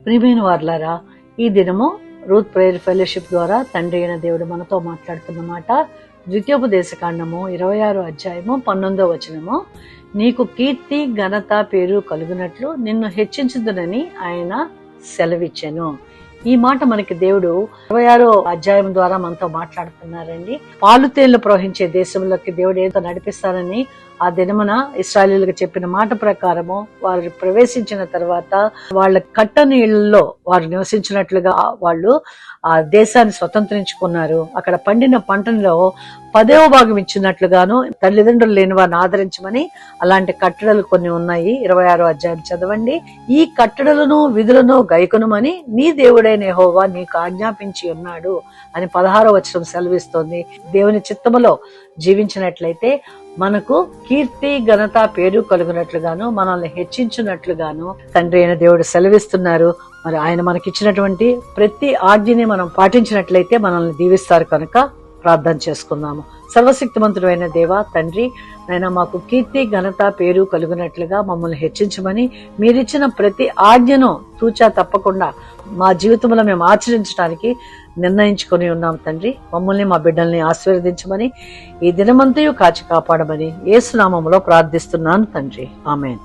ప్రియమైన వారలారా, ఈ దినము రూత్ ప్రేయర్ ఫెలోషిప్ ద్వారా తండ్రి అయిన దేవుడు మనతో మాట్లాడుతున్నమాట. ద్వితీయోపదేశకాండము 26వ అధ్యాయము 19వ వచనము. నీకు కీర్తి ఘనత పేరు కలుగునట్లు నిన్ను హెచ్చించుదునని ఆయన సెలవిచ్చెను. ఈ మాట మనకి దేవుడు 26వ అధ్యాయం ద్వారా మనతో మాట్లాడుతున్నారండి. పాలు తేళ్లు ప్రవహించే దేశంలోకి దేవుడు ఏదో నడిపిస్తానని ఆ దినమున ఇశ్రాయేలీయులకు చెప్పిన మాట ప్రకారము వారు ప్రవేశించిన తర్వాత వాళ్ళ కట్టని ఇళ్లలో వారు నివసించినట్లుగా వాళ్ళు ఆ దేశాన్ని స్వతంత్రించుకున్నారు. అక్కడ పండిన పంటలో 10వ భాగం ఇచ్చినట్లుగాను తల్లిదండ్రులు లేని వారిని ఆదరించమని అలాంటి కట్టడలు కొన్ని ఉన్నాయి. 26వ అధ్యాయం చదవండి. ఈ కట్టడలను విధులను గైకొనుమని నీ దేవుడైన యెహోవా నీకు ఆజ్ఞాపించి ఉన్నాడు అని 16వ వచనం సెలవిస్తోంది. దేవుని చిత్తములో జీవించినట్లయితే మనకు కీర్తి ఘనత పేరు కలుగునట్లుగాను మనల్ని హెచ్చించున్నట్లుగాను తండ్రి అయిన దేవుడు సెలవిస్తున్నారు. మరి ఆయన మనకిచ్చినటువంటి ప్రతి ఆజ్ఞని మనం పాటించినట్లయితే మనల్ని దీవిస్తారు కనుక ప్రార్థన చేసుకుందాము. సర్వశక్తిమంతుడు అయిన దేవా తండ్రి, నైనా మాకు కీర్తి ఘనత పేరు కలుగునట్లుగా మమ్మల్ని హెచ్చించమని మీరిచ్చిన ప్రతి ఆజ్ఞను తూచా తప్పకుండా మా జీవితంలో మేము ఆచరించడానికి నిర్ణయించుకొని ఉన్నాం తండ్రి. మమ్మల్ని మా బిడ్డల్ని ఆశీర్వదించమని ఈ దినమంతయు కాచి కాపాడమని యేసు నామములో ప్రార్థిస్తున్నాను తండ్రి. ఆమేన్.